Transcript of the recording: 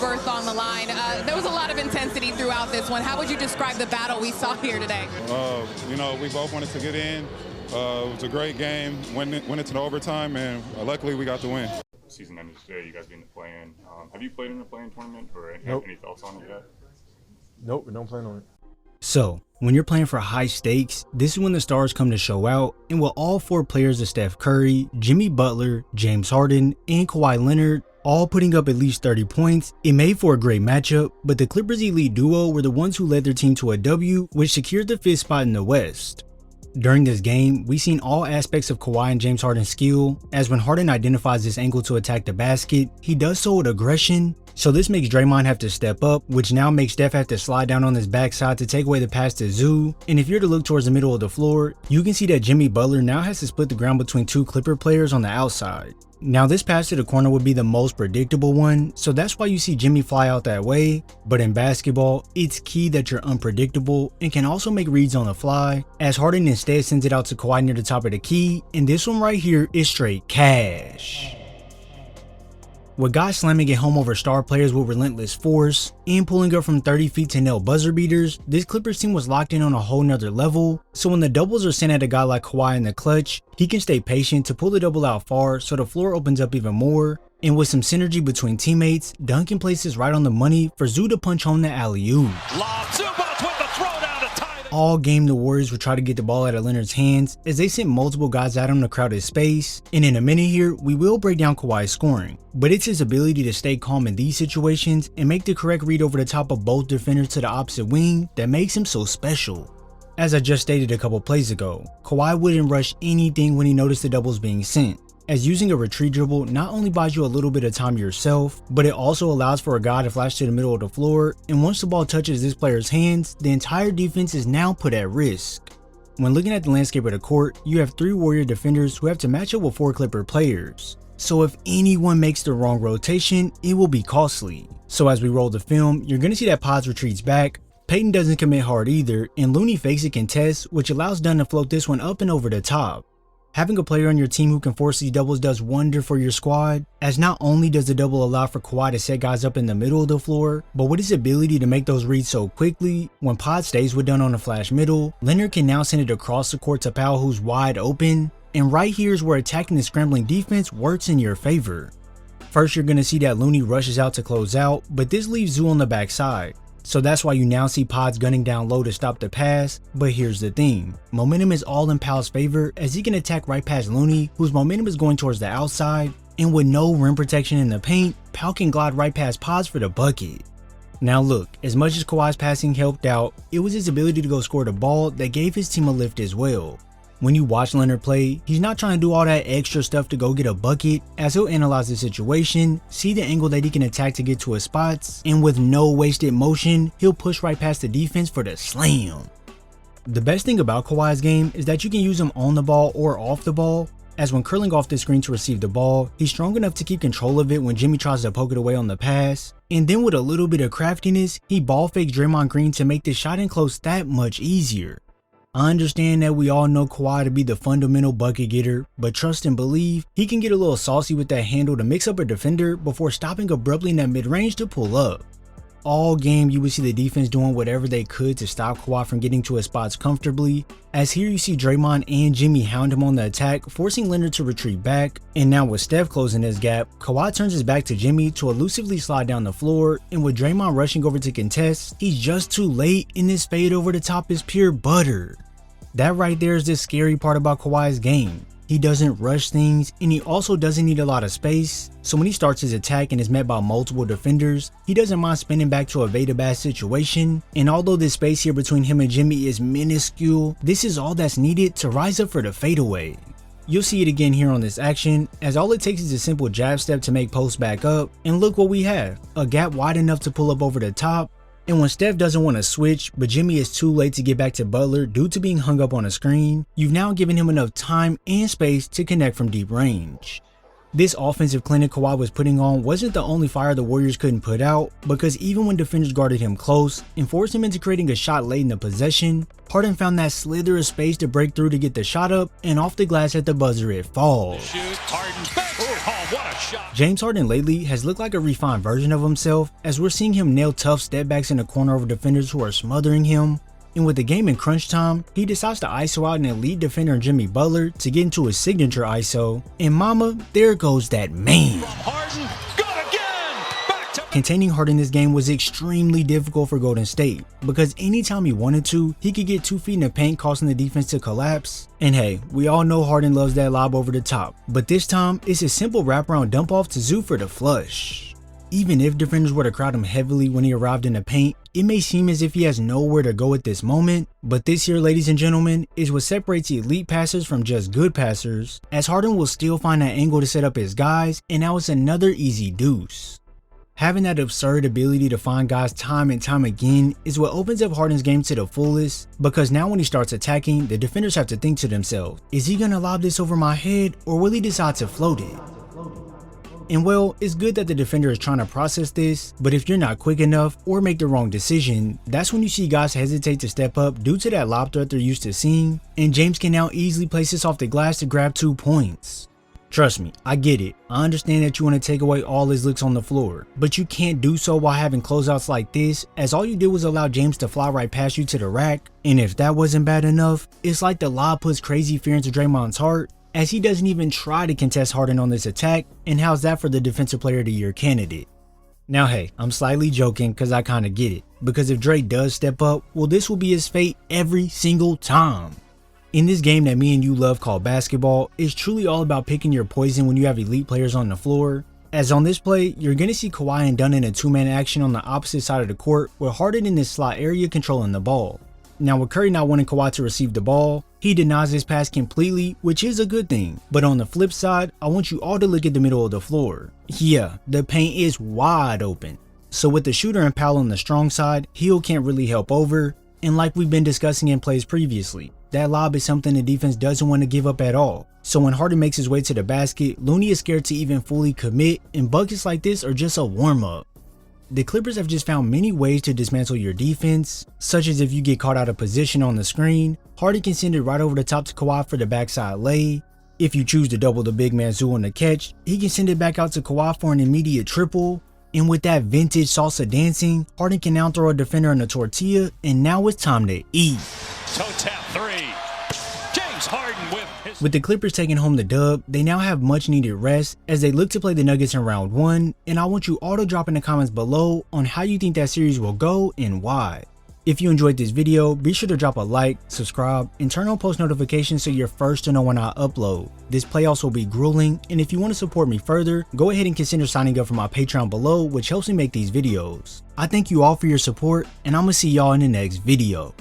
berth on the line. There was a lot of intensity throughout this one. How would you describe the battle we saw here today? You know, we both wanted to get in. It was a great game. Went into the overtime, and luckily we got the win. Season ended today. You guys being the play-in. Have you played in a play-in tournament, or any thoughts on it yet? Nope, we don't plan on it. So, when you're playing for high stakes, this is when the stars come to show out, and with all 4 players of Steph Curry, Jimmy Butler, James Harden, and Kawhi Leonard all putting up at least 30 points, it made for a great matchup, but the Clippers' elite duo were the ones who led their team to a W, which secured the 5th spot in the West. During this game, we seen all aspects of Kawhi and James Harden's skill, as when Harden identifies this angle to attack the basket, he does so with aggression, so this makes Draymond have to step up, which now makes Steph have to slide down on his backside to take away the pass to Zoo, and if you're to look towards the middle of the floor, you can see that Jimmy Butler now has to split the ground between 2 Clipper players on the outside. Now this pass to the corner would be the most predictable one, so that's why you see Jimmy fly out that way, but in basketball, it's key that you're unpredictable and can also make reads on the fly, as Harden instead sends it out to Kawhi near the top of the key, and this one right here is straight cash. With guys slamming it home over star players with relentless force, and pulling up from 30 feet to nail buzzer beaters, this Clippers team was locked in on a whole nother level, so when the doubles are sent at a guy like Kawhi in the clutch, he can stay patient to pull the double out far so the floor opens up even more, and with some synergy between teammates, Duncan places right on the money for Zoo to punch home the alley-oop. All game the Warriors would try to get the ball out of Leonard's hands as they sent multiple guys at him to crowd his space, and in a minute here we will break down Kawhi's scoring, but it's his ability to stay calm in these situations and make the correct read over the top of both defenders to the opposite wing that makes him so special. As I just stated a couple plays ago, Kawhi wouldn't rush anything when he noticed the doubles being sent, as using a retreat dribble not only buys you a little bit of time yourself, but it also allows for a guy to flash to the middle of the floor, and once the ball touches this player's hands, the entire defense is now put at risk. When looking at the landscape of the court, you have 3 Warrior defenders who have to match up with 4 Clipper players, so if anyone makes the wrong rotation, it will be costly. So as we roll the film, you're going to see that Pods retreats back, Payton doesn't commit hard either, and Looney fakes a contest, which allows Dunn to float this one up and over the top. Having a player on your team who can force these doubles does wonder for your squad, as not only does the double allow for Kawhi to set guys up in the middle of the floor, but with his ability to make those reads so quickly, when Pod stays with Dunn on the flash middle, Leonard can now send it across the court to Powell who's wide open, and right here is where attacking the scrambling defense works in your favor. First you're going to see that Looney rushes out to close out, but this leaves Zoo on the backside. So that's why you now see Pods gunning down low to stop the pass, but here's the thing, momentum is all in Powell's favor as he can attack right past Looney, whose momentum is going towards the outside, and with no rim protection in the paint, Powell can glide right past Pods for the bucket. Now look, as much as Kawhi's passing helped out, it was his ability to go score the ball that gave his team a lift as well. When you watch Leonard play, he's not trying to do all that extra stuff to go get a bucket, as he'll analyze the situation, see the angle that he can attack to get to his spots, and with no wasted motion, he'll push right past the defense for the slam. The best thing about Kawhi's game is that you can use him on the ball or off the ball, as when curling off the screen to receive the ball, he's strong enough to keep control of it when Jimmy tries to poke it away on the pass, and then with a little bit of craftiness, he ball fakes Draymond Green to make the shot in close that much easier. I understand that we all know Kawhi to be the fundamental bucket getter, but trust and believe, he can get a little saucy with that handle to mix up a defender before stopping abruptly in that mid-range to pull up. All game you would see the defense doing whatever they could to stop Kawhi from getting to his spots comfortably, as here you see Draymond and Jimmy hound him on the attack, forcing Leonard to retreat back, and now with Steph closing his gap, Kawhi turns his back to Jimmy to elusively slide down the floor, and with Draymond rushing over to contest, he's just too late and this fade over the top is pure butter. That right there is the scary part about Kawhi's game. He doesn't rush things, and he also doesn't need a lot of space, so when he starts his attack and is met by multiple defenders, he doesn't mind spinning back to evade a bad situation, and although this space here between him and Jimmy is minuscule, this is all that's needed to rise up for the fadeaway. You'll see it again here on this action, as all it takes is a simple jab step to make post back up, and look what we have, a gap wide enough to pull up over the top, and when Steph doesn't want to switch, but Jimmy is too late to get back to Butler due to being hung up on a screen, you've now given him enough time and space to connect from deep range. This offensive clinic Kawhi was putting on wasn't the only fire the Warriors couldn't put out, because even when defenders guarded him close and forced him into creating a shot late in the possession, Harden found that slither of space to break through to get the shot up, and off the glass at the buzzer it falls. James Harden lately has looked like a refined version of himself, as we're seeing him nail tough step backs in the corner over defenders who are smothering him. And with the game in crunch time, he decides to ISO out an elite defender in Jimmy Butler to get into his signature ISO, and mama, there goes that man. Containing Harden in this game was extremely difficult for Golden State, because anytime he wanted to, he could get 2 feet in the paint, causing the defense to collapse. And hey, we all know Harden loves that lob over the top, but this time, it's a simple wraparound dump off to Zoo for the flush. Even if defenders were to crowd him heavily when he arrived in the paint, it may seem as if he has nowhere to go at this moment, but this here, ladies and gentlemen, is what separates elite passers from just good passers, as Harden will still find that angle to set up his guys, and now it's another easy deuce. Having that absurd ability to find guys time and time again is what opens up Harden's game to the fullest, because now when he starts attacking, the defenders have to think to themselves, is he gonna lob this over my head, or will he decide to float it? And well, it's good that the defender is trying to process this, but if you're not quick enough or make the wrong decision, that's when you see guys hesitate to step up due to that lob threat they're used to seeing, and James can now easily place this off the glass to grab 2 points. Trust me, I get it. I understand that you want to take away all his looks on the floor, but you can't do so while having closeouts like this, as all you did was allow James to fly right past you to the rack, and if that wasn't bad enough, it's like the lob puts crazy fear into Draymond's heart, as he doesn't even try to contest Harden on this attack, and how's that for the Defensive Player of the Year candidate? Now hey, I'm slightly joking because I kinda get it, because if Dre does step up, well this will be his fate every single time. In this game that me and you love called basketball, it's truly all about picking your poison when you have elite players on the floor, as on this play, you're going to see Kawhi and Dunn in a 2-man action on the opposite side of the court, with Harden in this slot area controlling the ball. Now with Curry not wanting Kawhi to receive the ball, he denies this pass completely, which is a good thing. But on the flip side, I want you all to look at the middle of the floor. Yeah, the paint is wide open. So with the shooter and Powell on the strong side, Hill can't really help over. And like we've been discussing in plays previously, that lob is something the defense doesn't want to give up at all. So when Harden makes his way to the basket, Looney is scared to even fully commit, and buckets like this are just a warm up. The Clippers have just found many ways to dismantle your defense, such as if you get caught out of position on the screen, Harden can send it right over the top to Kawhi for the backside lay. If you choose to double the big man Zoo on the catch, he can send it back out to Kawhi for an immediate triple. And with that vintage salsa dancing, Harden can now throw a defender in a tortilla, and now it's time to eat. Toe tap 3. James Harden With the Clippers taking home the dub, they now have much needed rest as they look to play the Nuggets in round 1, and I want you all to drop in the comments below on how you think that series will go and why. If you enjoyed this video, be sure to drop a like, subscribe, and turn on post notifications so you're first to know when I upload. This playoffs will be grueling, and if you want to support me further, go ahead and consider signing up for my Patreon below, which helps me make these videos. I thank you all for your support, and I'm gonna see y'all in the next video.